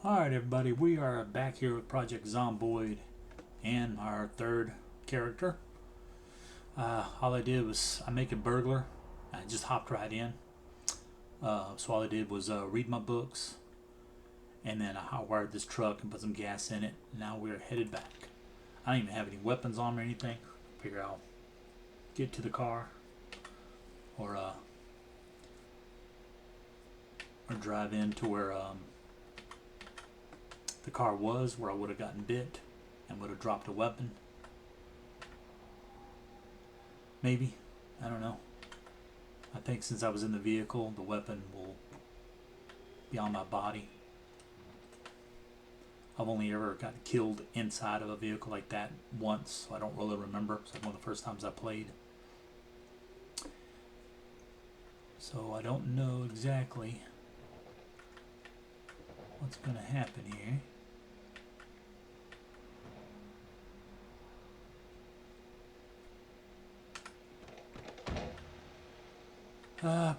Alright everybody, we are back here with Project Zomboid and our third character. All I did was I make a burglar. I just hopped right in. So all I did was read my books, and then I wired this truck and put some gas in it. Now we're headed back. I don't even have any weapons on me or anything. Figure I'll get to the car or drive in to where the car was, where I would have gotten bit and would have dropped a weapon. Maybe. I don't know. I think since I was in the vehicle, the weapon will be on my body. I've only ever gotten killed inside of a vehicle like that once, so I don't really remember. It's like one of the first times I played. So I don't know exactly what's going to happen here.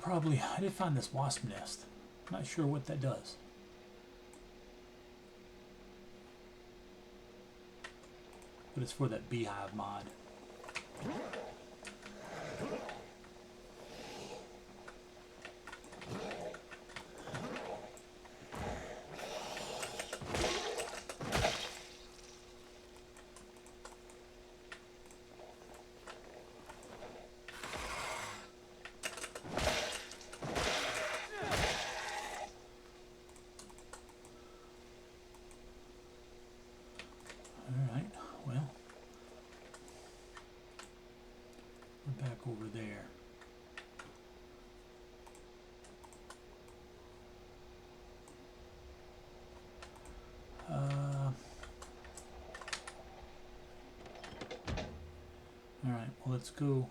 Probably, I did find this wasp nest. Not sure what that does. But it's for that beehive mod. Alright, well, we're back over there. Alright, well, let's go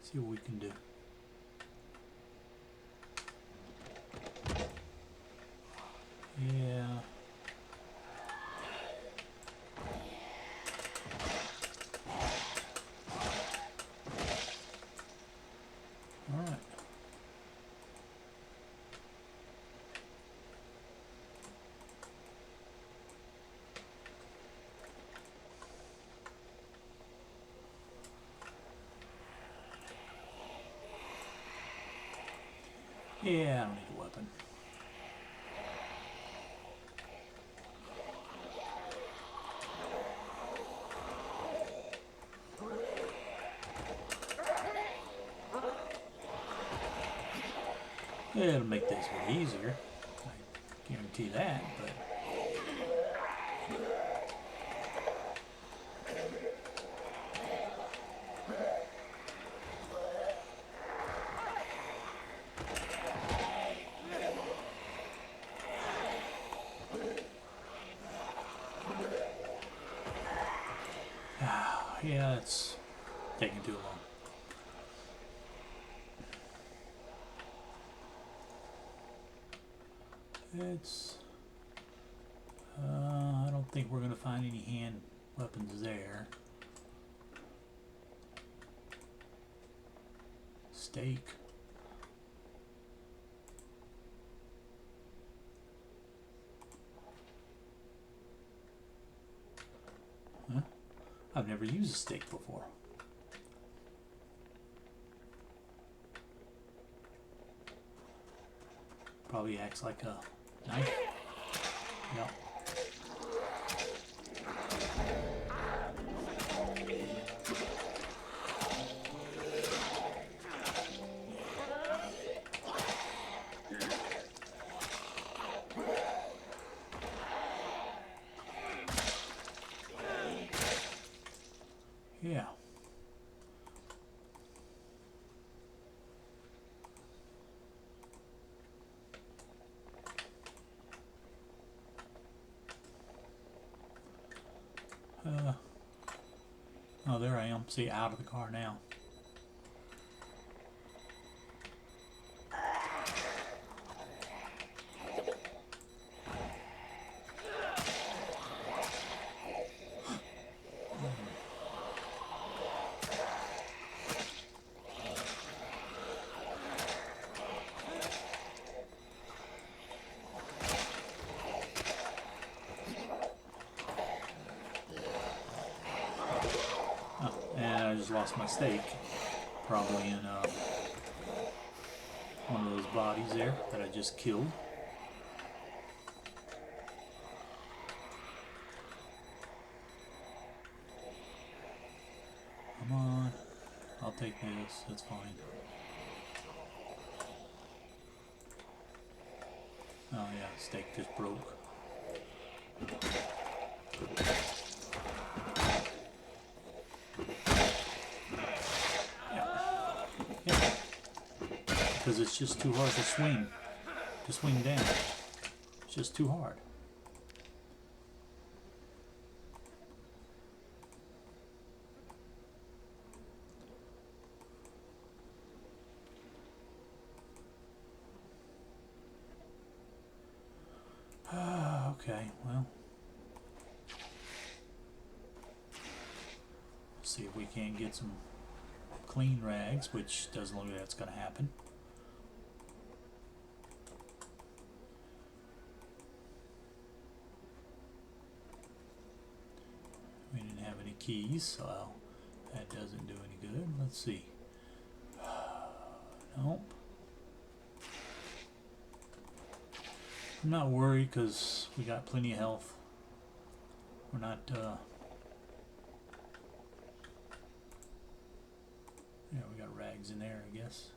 see what we can do. Yeah. Alright. Yeah, I don't need a weapon. It'll make this a bit easier. I guarantee that, but yeah, it's taking too long. It's I don't think we're gonna find any hand weapons there. Steak. Huh? I've never used a steak before. Probably acts like a knife. Yep. Yeah. Oh, there I am. See, out of the car now. lost my stake. Probably in one of those bodies there that I just killed. Come on. I'll take this. That's fine. Oh yeah, stake just broke. Yeah. Because it's just too hard to swing down. It's just too hard. Okay, well, see if we can't get some clean rags, which doesn't look like that's going to happen. We didn't have any keys, so that doesn't do any good. Let's see. Nope. I'm not worried because we got plenty of health. We're not, yeah, we got rags in there, I guess.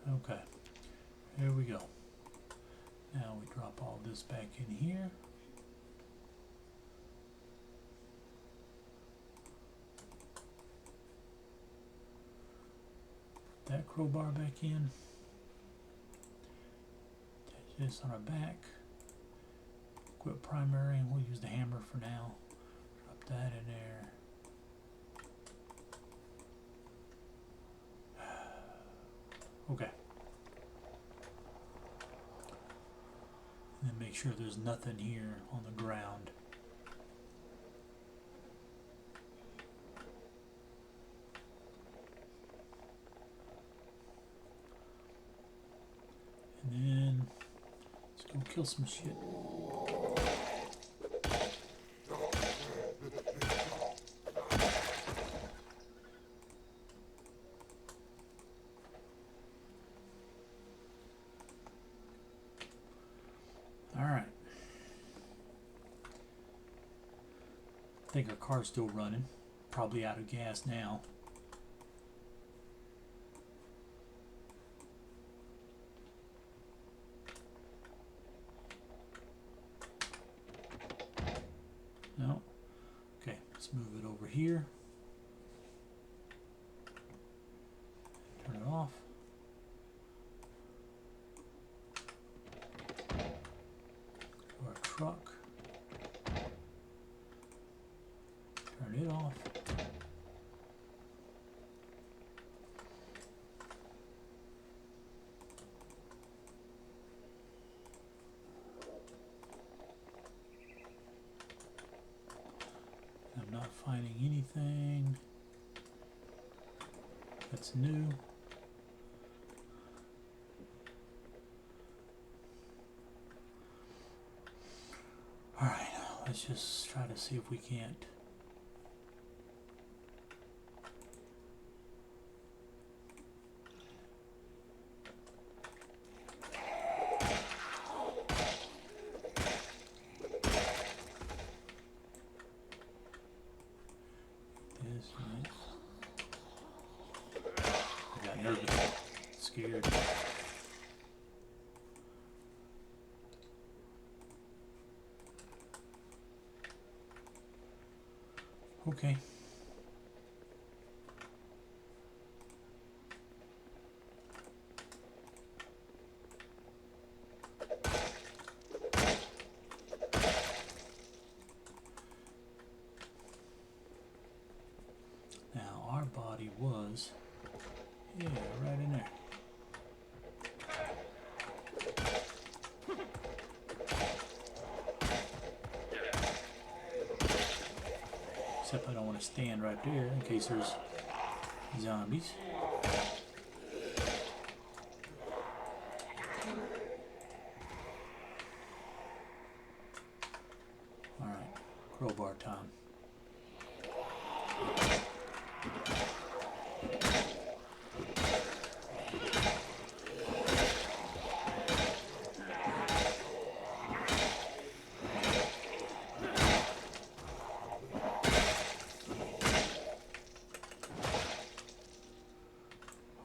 Okay, here we go. Now we drop all this back in here. That crowbar back in. Attach this on our back. Equip primary, and we'll use the hammer for now. Drop that in there. Okay. And then make sure there's nothing here on the ground. And then let's go kill some shit. Alright. I think our car's still running. Probably out of gas now. No. Okay, let's move it over here. Turn it off. Our truck. Turn it off. I'm not finding anything that's new. All right, let's just try to see if we can't. This, right? I got nervous, scared. Okay. Now our body was, yeah, right in there. Except I don't want to stand right there in case there's zombies. Crowbar time.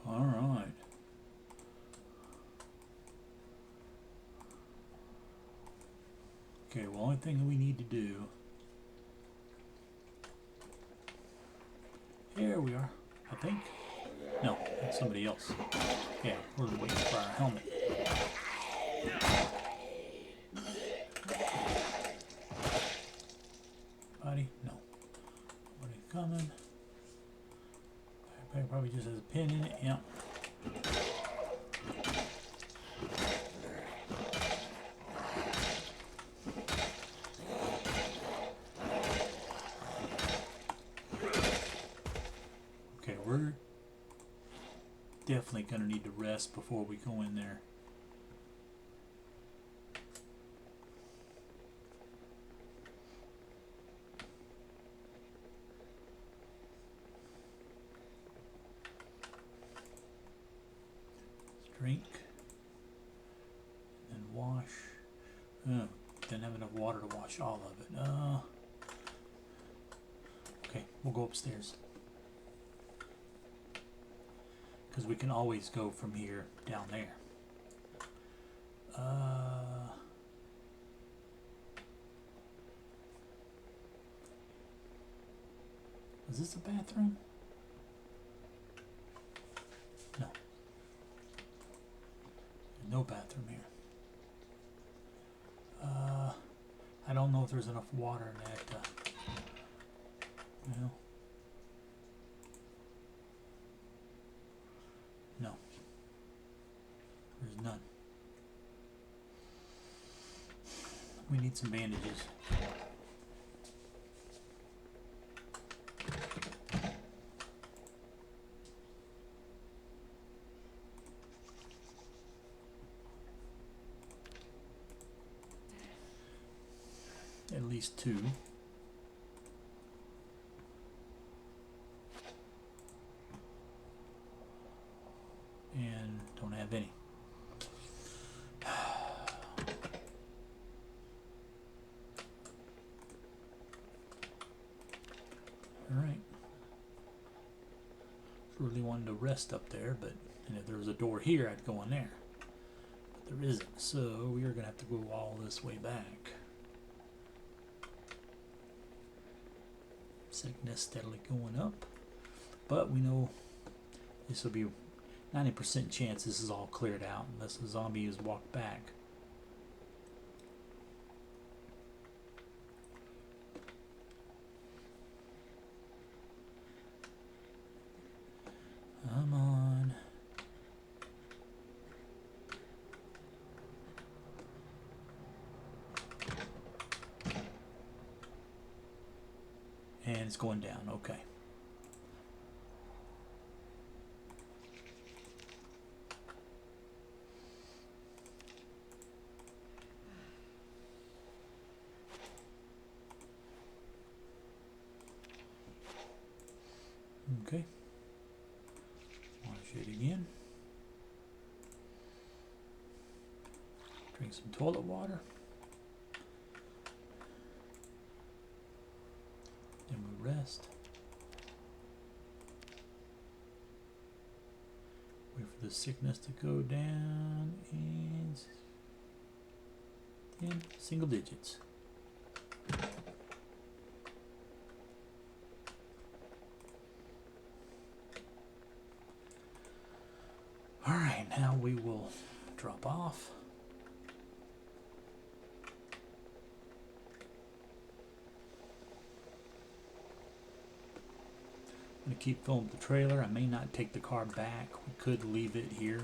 Alright. Okay, well, only thing that we need to do. Here we are, I think. No, that's somebody else. Yeah, we're waiting for our helmet. Buddy? No. Nobody coming. Backpack probably just has a pin in it. Yep. Okay, we're definitely gonna need to rest before we go in there. Drink and then wash. Didn't have enough water to wash all of it. Okay, we'll go upstairs because we can always go from here down there. Is this a bathroom? No. There's no bathroom here. I don't know if there's enough water in that. No. There's none. We need some bandages. At least 2. And don't have any. Alright. Really wanted to rest up there, but and if there was a door here, I'd go in there. But there isn't, so we are going to have to go all this way back. Sickness steadily going up, but we know this will be 90% chance this is all cleared out unless the zombie has walked back. Come on. And it's going down, okay. Okay. Wash it again. Drink some toilet water. Then we rest. Wait for the sickness to go down and 10 single digits. Alright, now we will drop off. I'm going to keep filming the trailer. I may not take the car back. We could leave it here.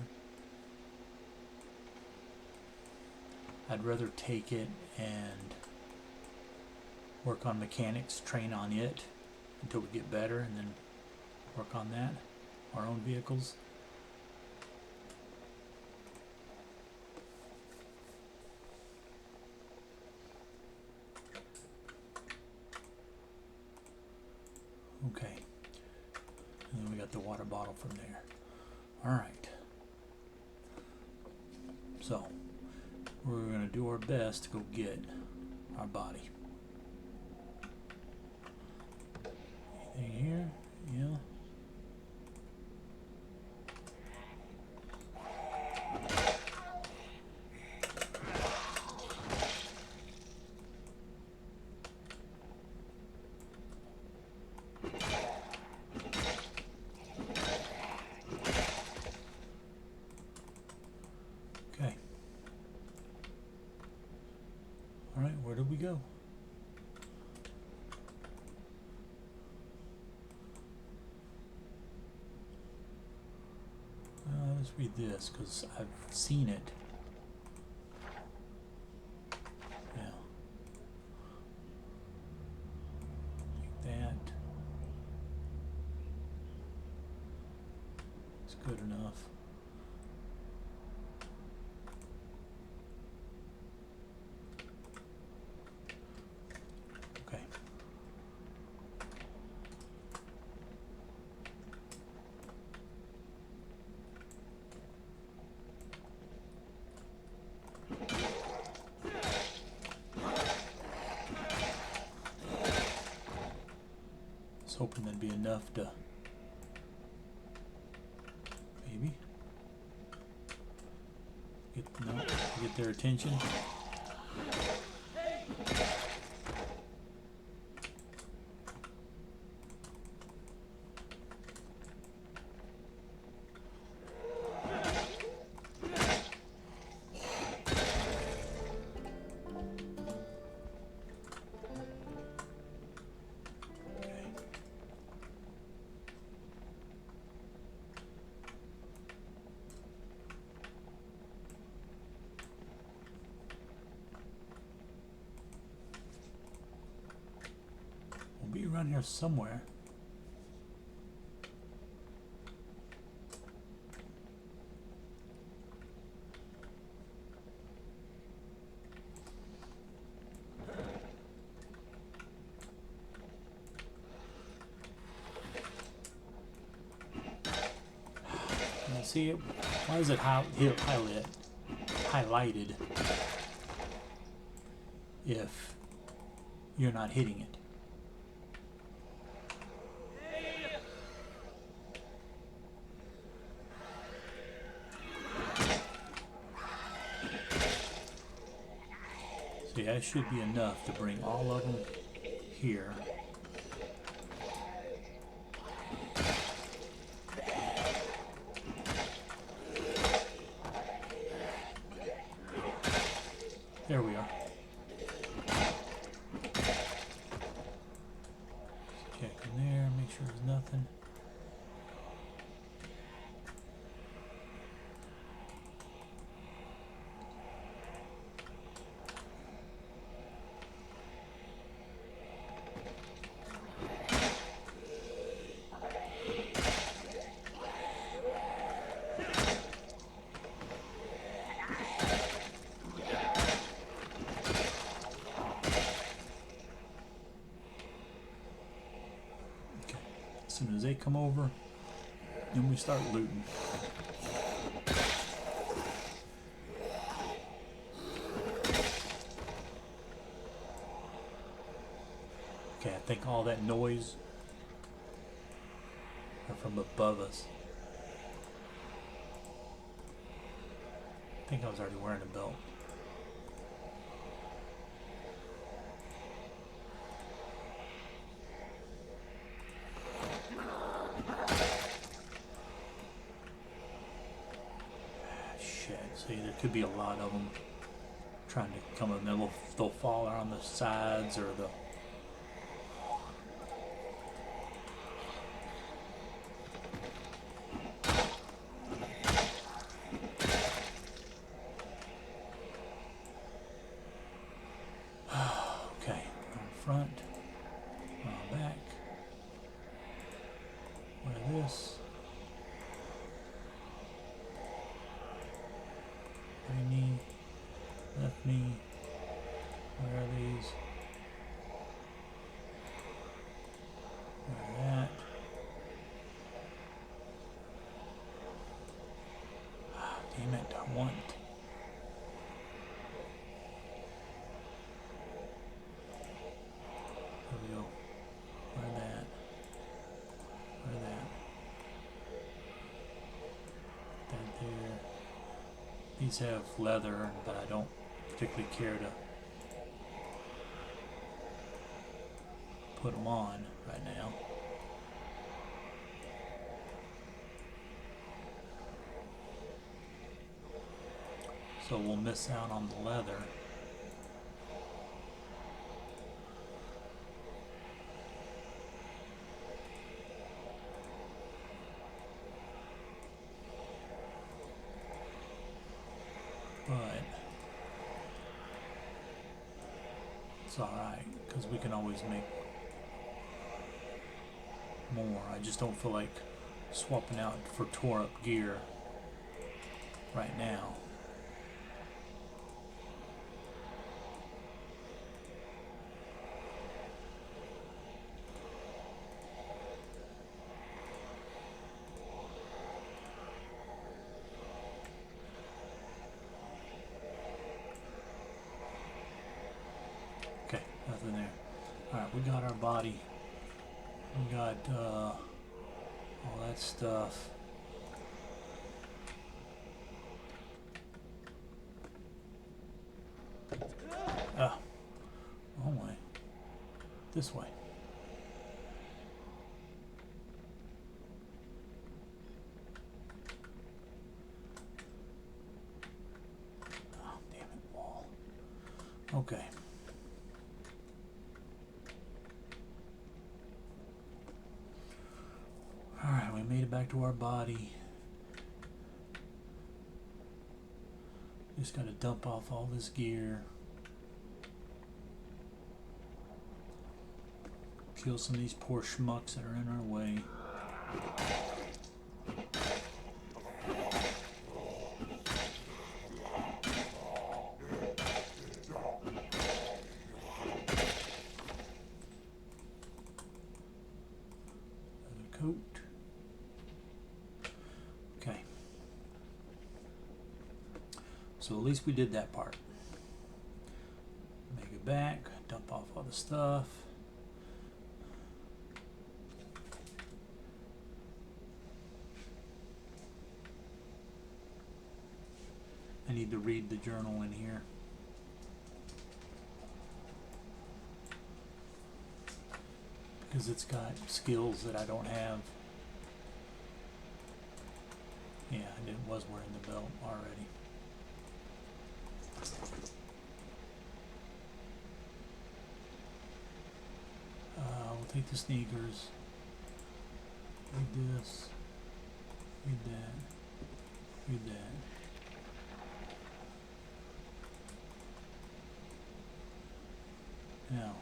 I'd rather take it and work on mechanics, train on it until we get better, and then work on that, our own vehicles. Okay. And then we got the water bottle from there. Alright. So, we're going to do our best to go get our body. Anything here? Yeah. Okay. Alright, where did we go? Let's read this because I've seen it. Yeah. Like that. It's good enough. Okay. I was hoping that'd be enough to maybe get their attention. Be around here somewhere. Now see it? Why is it highlighted if you're not hitting it? See, that should be enough to bring all of them here. There we are. Check in there, make sure there's nothing. As soon as they come over, then we start looting. Okay, I think all that noise are from above us. I think I was already wearing a belt. See, there could be a lot of them trying to come in. They'll fall on the sides or the. Okay, on front, on back. Wear this. Right knee, left knee, where are these? Where are that? These have leather, but I don't particularly care to put them on right now. So we'll miss out on the leather. But it's alright, because we can always make more. I just don't feel like swapping out for tore up gear right now. Okay, nothing there. Alright, we got our body. We got all that stuff. Wrong way. This way. Oh, damn it, wall. Okay. Alright, we made it back to our body. Just gotta dump off all this gear. Kill some of these poor schmucks that are in our way. Another coat. Okay. So at least we did that part. Make it back, dump off all the stuff. I need to read the journal in here. Because it's got skills that I don't have. Yeah, it was wearing the belt already. We'll take the sneakers. Read this. Read that. Read that. Now,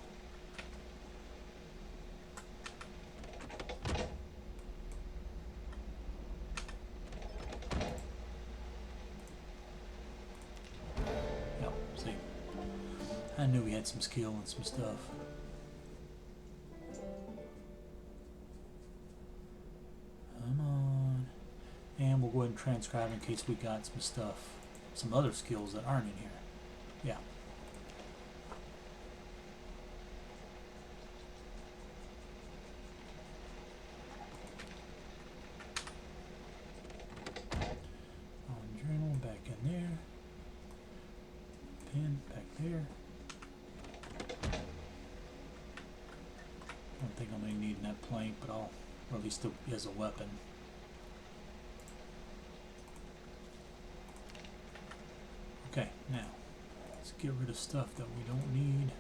yep, see, I knew we had some skill and some stuff. Come on. And we'll go ahead and transcribe in case we got some stuff, some other skills that aren't in here. Yeah. There. I don't think I'm going to need that plank, but I'll, or at least as a weapon. Okay, now let's get rid of stuff that we don't need.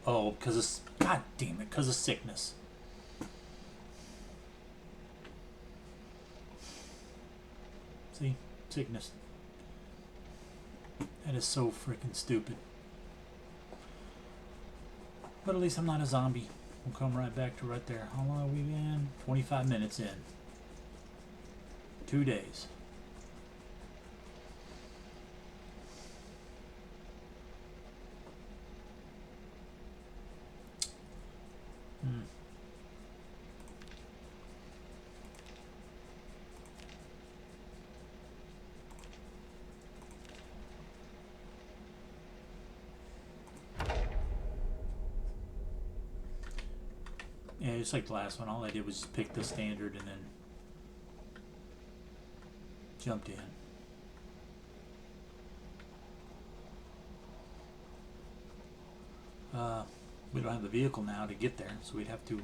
Oh, because of, god damn it, because of sickness. See? Sickness. That is so freaking stupid. But at least I'm not a zombie. We'll come right back to right there. How long are we in? 25 minutes in. 2 days. Yeah, just like the last one. All I did was just pick the standard and then jumped in. We don't have a vehicle now to get there, so we'd have to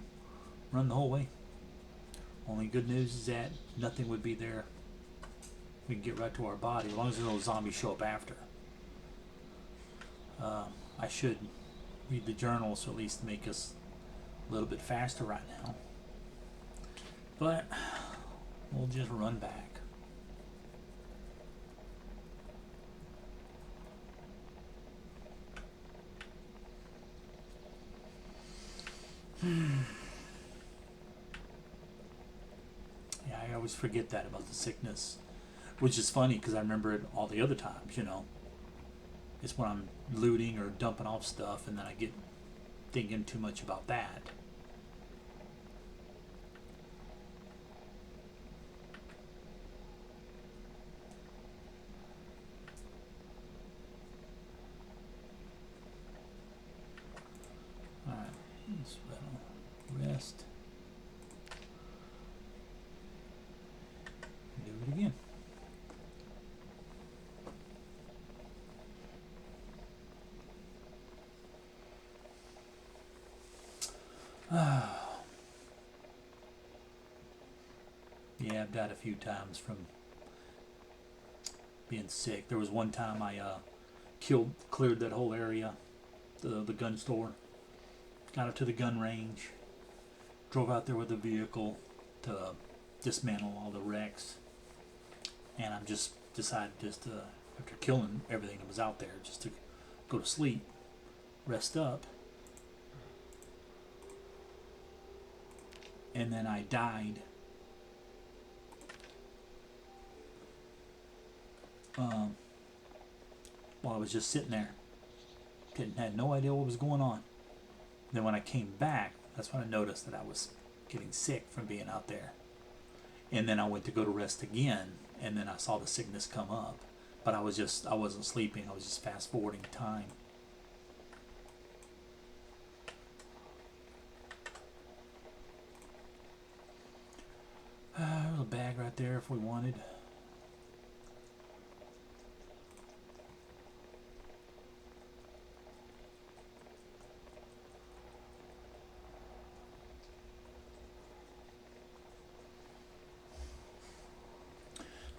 run the whole way. Only good news is that nothing would be there. We can get right to our body as long as no zombies show up after. I should read the journal, so at least make us a little bit faster right now. But we'll just run back. Yeah, I always forget that about the sickness, which is funny because I remember it all the other times, you know. It's when I'm looting or dumping off stuff and then I get thinking too much about that. Alright, let's rest. Do it again. Yeah, I've died a few times from being sick. There was one time I cleared that whole area, the gun store, got up to the gun range, drove out there with a vehicle to dismantle all the wrecks, and I just decided after killing everything that was out there, just to go to sleep, rest up, and then I died. While I was just sitting there, had no idea what was going on. Then when I came back, that's when I noticed that I was getting sick from being out there. And then I went to go to rest again, and then I saw the sickness come up. But I wasn't sleeping, I was just fast forwarding time. There's a bag right there if we wanted.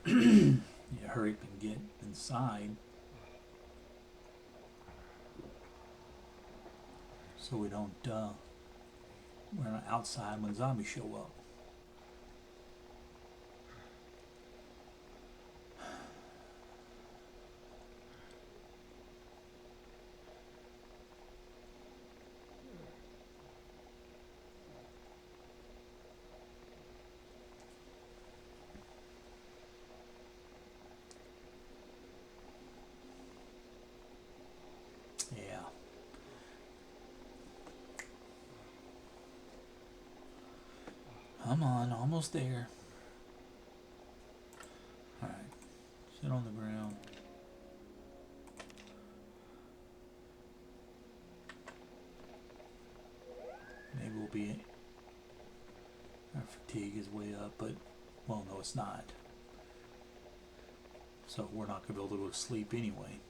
Yeah, hurry up and get inside so we don't we're not outside when zombies show up. Yeah. Come on, almost there. Alright, sit on the ground. Maybe we'll be... Our fatigue is way up, but... Well, no, it's not. So we're not going to be able to go to sleep anyway.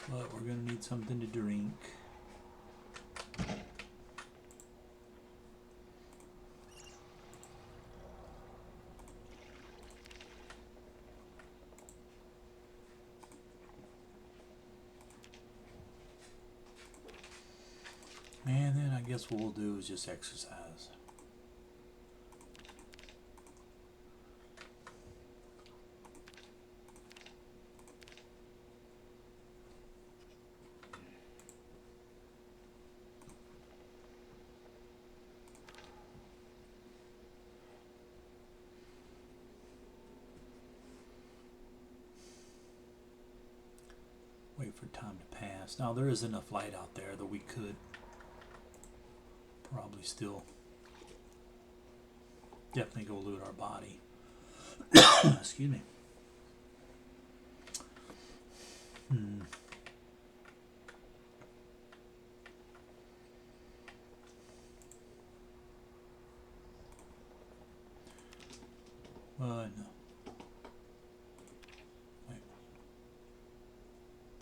But we're going to need something to drink. And then I guess what we'll do is just exercise. for time to pass. Now there is enough light out there that we could probably still definitely go loot our body. Excuse me. No. Wait.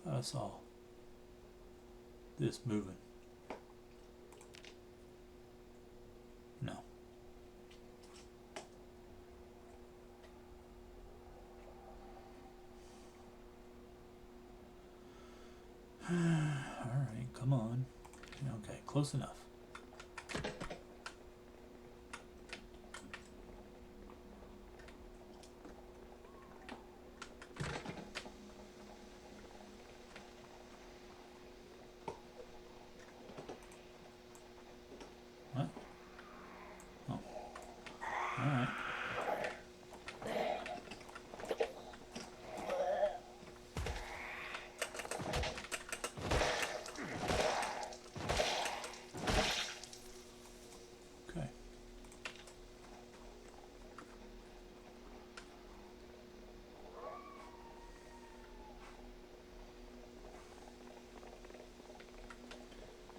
Thought I saw this moving. No. Alright, come on. Okay, close enough. What? Oh. Alright. Okay.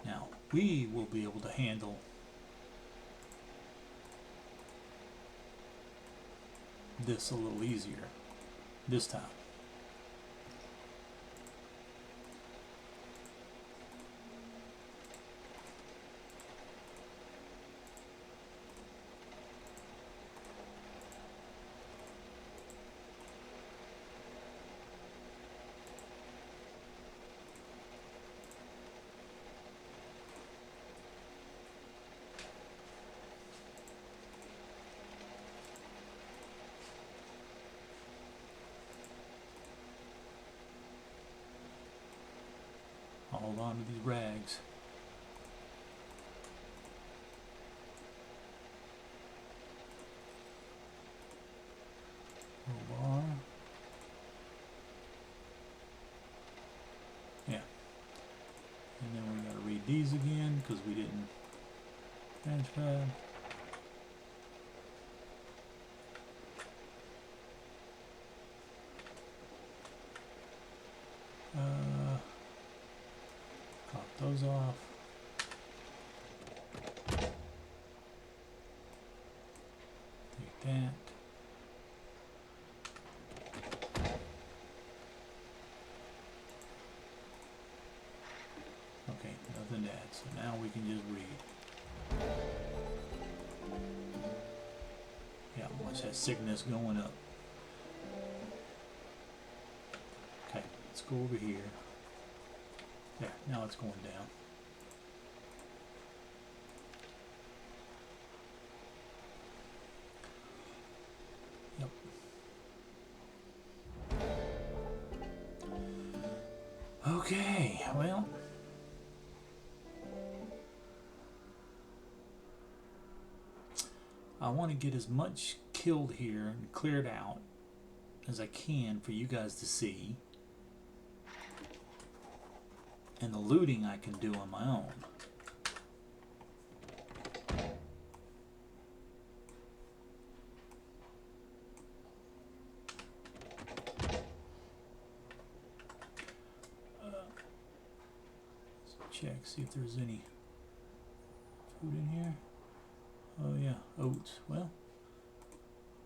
Now, we will be able to handle this a little easier this time. I'll hold on to these rags. Bar. Yeah. And then we got to read these again because we didn't transfer. Pop those off. Take that. Okay, nothing to add. So now we can just read. Yeah, watch that sickness going up. Okay, let's go over here. There, now it's going down. Yep. Okay, well. I want to get as much killed here and cleared out as I can for you guys to see. And the looting I can do on my own. Let's check, see if there's any food in here. Oh yeah, oats. Well,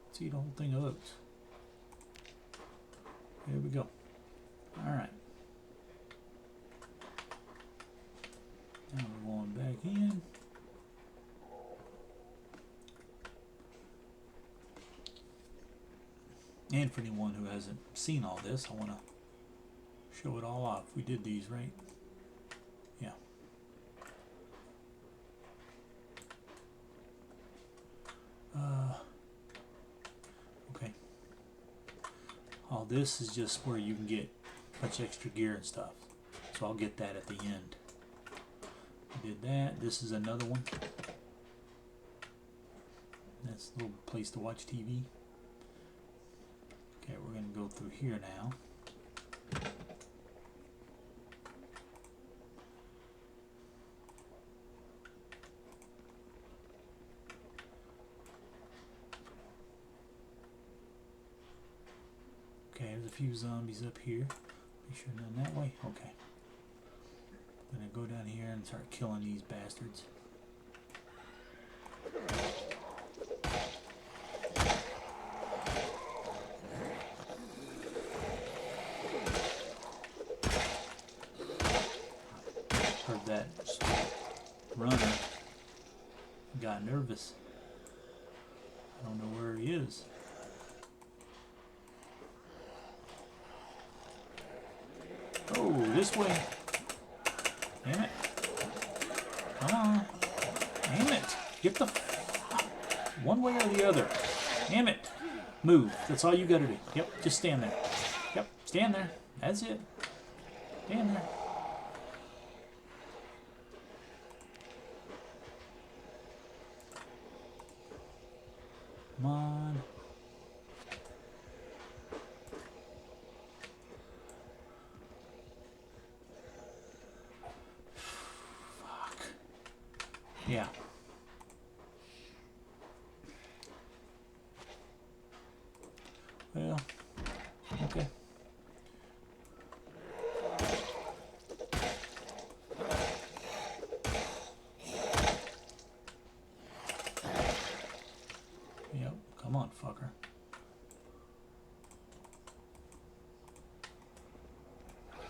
let's eat a whole thing of oats. Here we go. Alright. Now we're going back in. And for anyone who hasn't seen all this, I want to show it all off. We did these, right? Yeah. Okay. All this is just where you can get a bunch of extra gear and stuff. So I'll get that at the end. Did that. This is another one. That's a little place to watch TV. Okay, we're going to go through here now. There's a few zombies up here. Make sure none that way. Okay. I'm gonna go down here and start killing these bastards. Heard that runner. Got nervous. I don't know where he is. Oh, this way. Damn it. Come on. Damn it. Get the... one way or the other. Damn it. Move. That's all you gotta do. Yep, just stand there. Yep, stand there. That's it. Stand there. Come on. Fuck. Yeah. Well, okay. Yep, come on, fucker.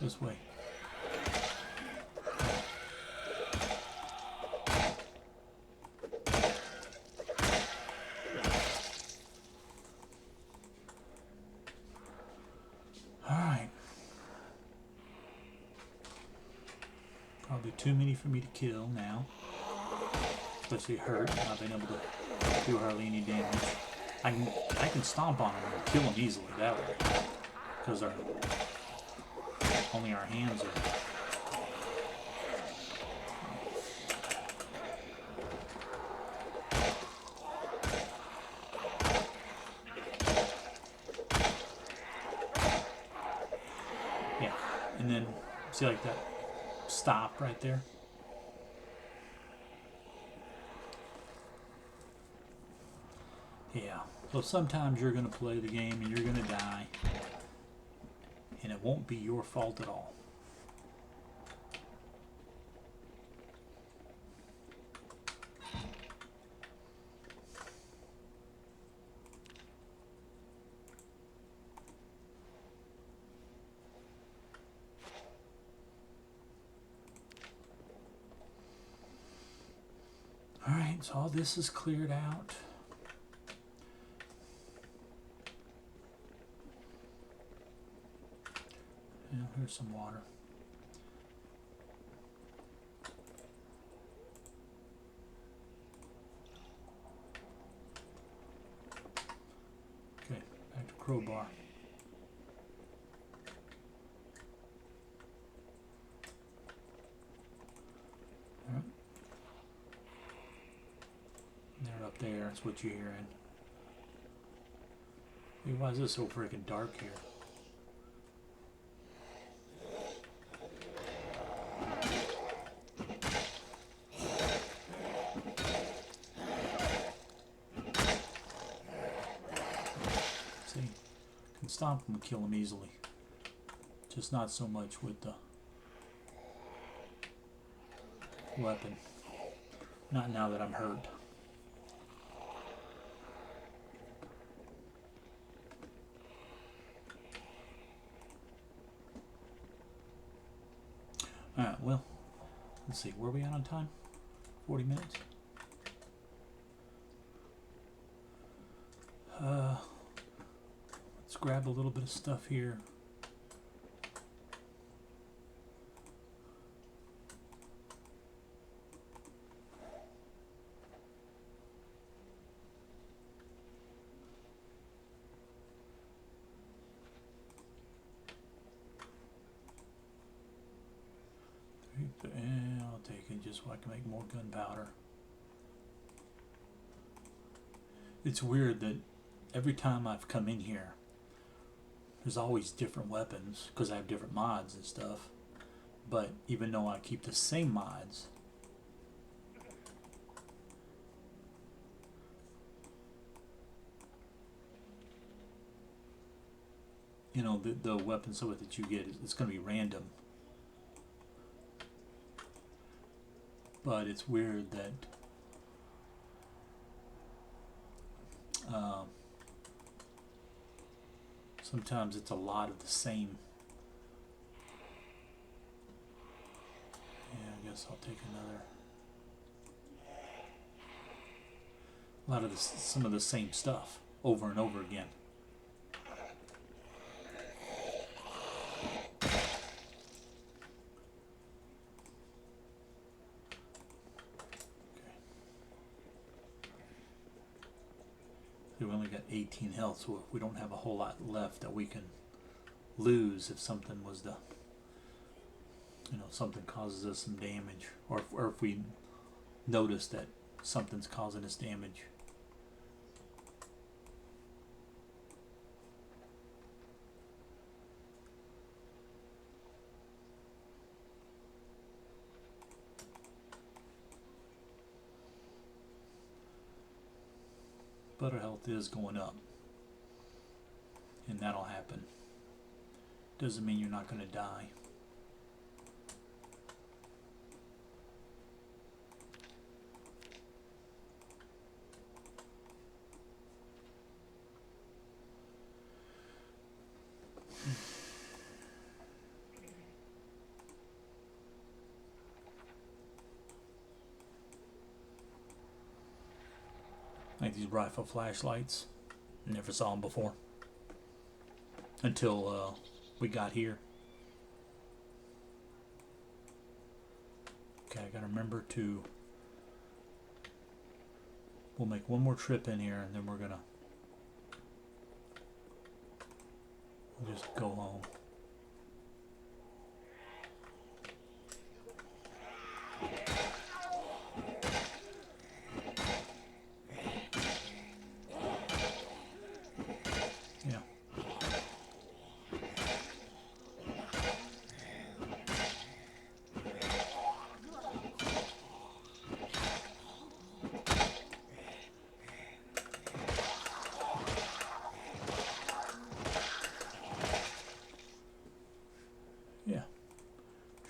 This way. Alright. Probably too many for me to kill now. Especially hurt, not being able to do hardly any damage. I can stomp on them and kill them easily that way. Because only our hands are... Yeah, and then see like that stop right there? Yeah, so sometimes you're going to play the game and you're going to die. And it won't be your fault at all. Alright, so all this is cleared out. Yeah, here's some water. Okay, back to crowbar. Alright. They're up there, that's what you're hearing. Hey, why is this so freaking dark here? Stomp them and kill them easily. Just not so much with the weapon. Not now that I'm hurt. Alright, well, let's see, where are we at on time? 40 minutes? Let's grab a little bit of stuff here. I'll take it just so I can make more gunpowder. It's weird that every time I've come in here, there's always different weapons because I have different mods and stuff. But even though I keep the same mods, you know, the weapons so that you get, it's going to be random. But it's weird that sometimes it's a lot of the same. Yeah, I guess I'll take another. A lot of this, some of the same stuff over and over again. We only got 18 health, so we don't have a whole lot left that we can lose if something was to, you know, something causes us some damage, or if we notice that something's causing us damage. But our health is going up, and that'll happen. Doesn't mean you're not going to die. Like these rifle flashlights, never saw them before until we got here. Okay, I gotta remember to, we'll make one more trip in here and then we'll just go home. Yeah,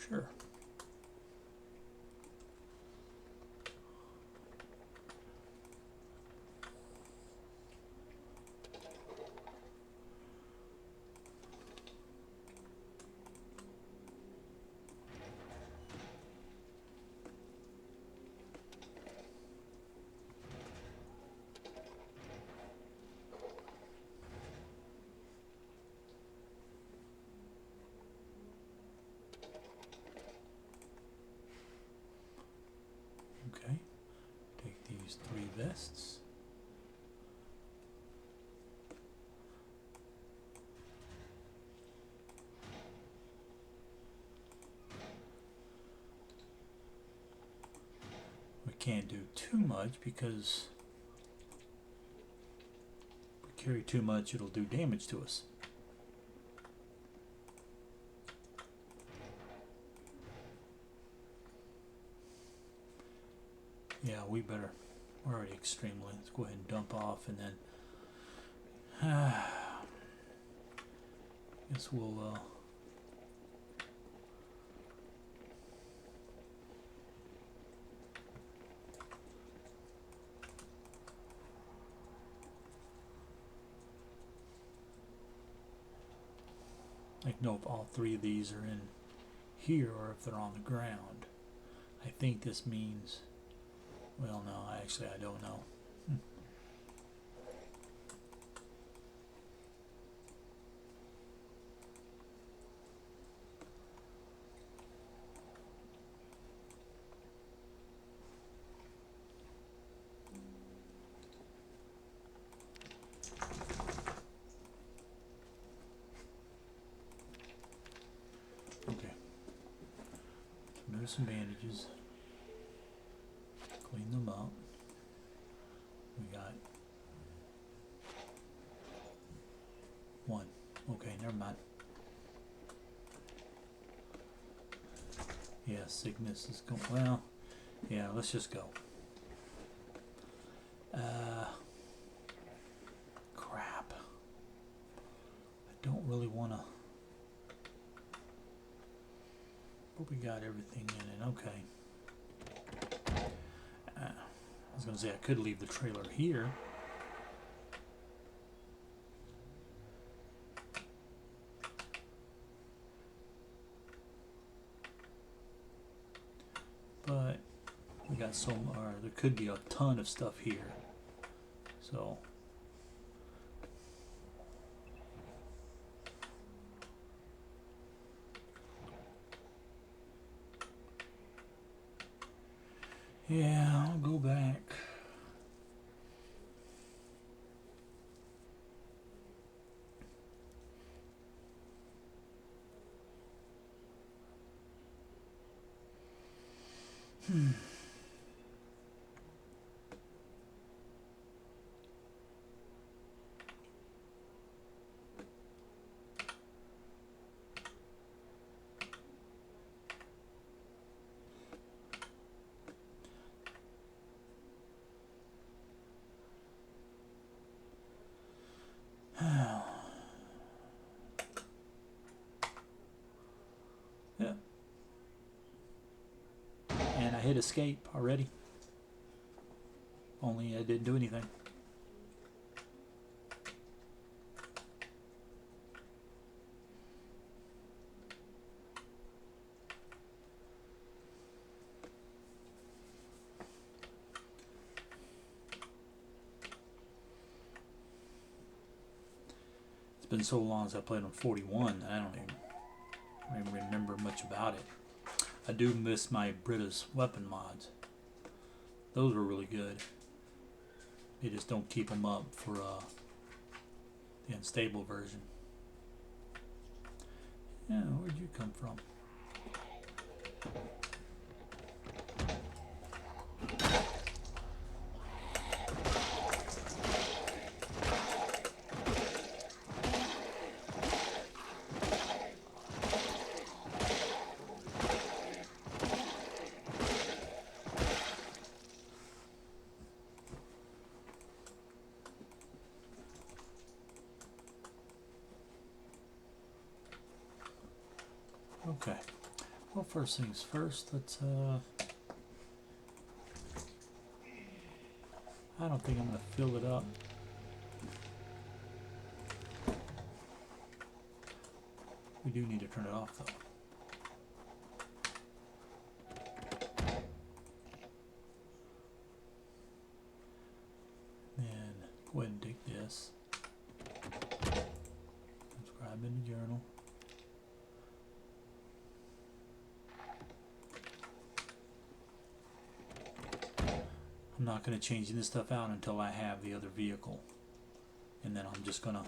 sure. Okay, take these 3 vests. We can't do too much because if we carry too much, it'll do damage to us. Yeah, we better. We're already extremely. Let's go ahead and dump off, and then guess we'll I know if all 3 of these are in here or if they're on the ground. I think this means, well, no, actually I don't know. Okay. Remove some bandages. Clean them up. We got 1. Okay, never mind. Yeah, sickness is going. Well, yeah, let's just go. Crap. I don't don't really want to, but we got everything in it. Okay. I was going to say I could leave the trailer here. But we got there could be a ton of stuff here. So yeah, I'll go back. Yeah. And I hit escape already. Only I didn't do anything. It's been so long since I played on 41 that I don't even remember much about it. I do miss my Brita's weapon mods. Those were really good. They just don't keep them up for the unstable version. Yeah, where'd you come from? Okay. Well, first things first, let's I don't think I'm going to fill it up. We do need to turn it off though. Then go ahead and take this. Subscribe in the journal. I'm not going to change this stuff out until I have the other vehicle. And then I'm just going to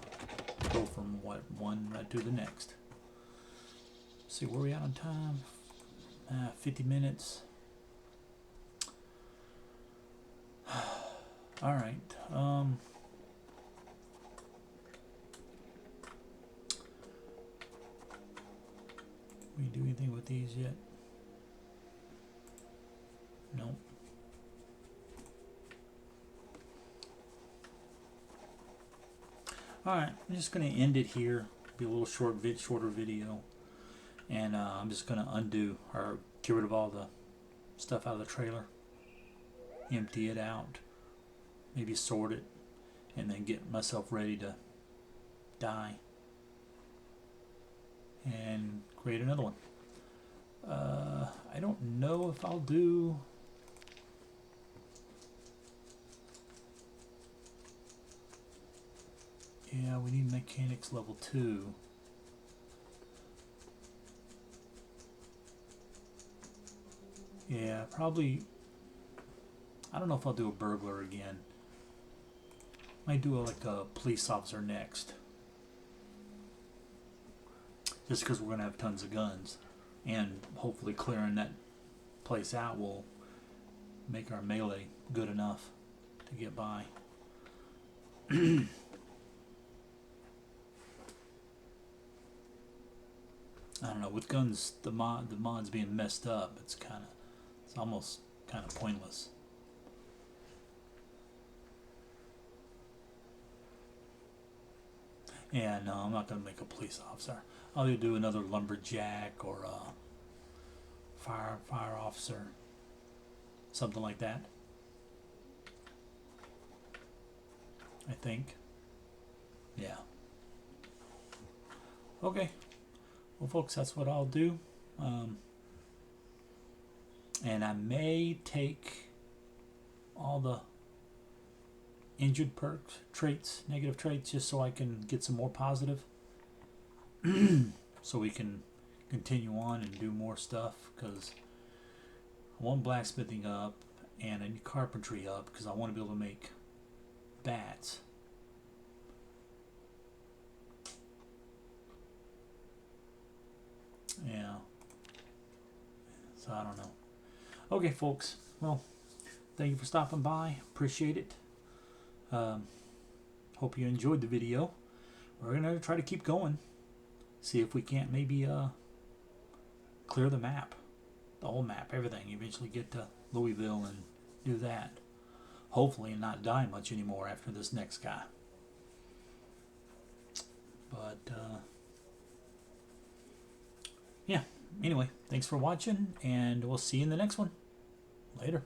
go from one right to the next. Let's see, where are we at on time? 50 minutes. Alright. We do anything with these yet? Nope. Alright, I'm just going to end it here. Be a little shorter video. And I'm just going to undo or get rid of all the stuff out of the trailer. Empty it out. Maybe sort it. And then get myself ready to die. And create another one. I don't know if I'll do... Yeah, we need mechanics level 2. Yeah, probably... I don't know if I'll do a burglar again. Might do like a police officer next. Just because we're going to have tons of guns. And hopefully clearing that place out will make our melee good enough to get by. I don't know, with guns, the mod's being messed up, it's almost kind of pointless. Yeah, no, I'm not gonna make a police officer. I'll either do another lumberjack or a fire officer, something like that. I think. Yeah. Okay. Well, folks, that's what I'll do. And I may take all the injured perks, traits, negative traits, just so I can get some more positive. So we can continue on and do more stuff, because I want blacksmithing up and I need carpentry up because I want to be able to make bats. Yeah. So I don't know. Okay, folks. Well, thank you for stopping by. Appreciate it. Hope you enjoyed the video. We're gonna try to keep going. See if we can't maybe clear the map, the whole map, everything. Eventually get to Louisville and do that. Hopefully, and not die much anymore after this next guy. But yeah. Anyway, thanks for watching, and we'll see you in the next one. Later.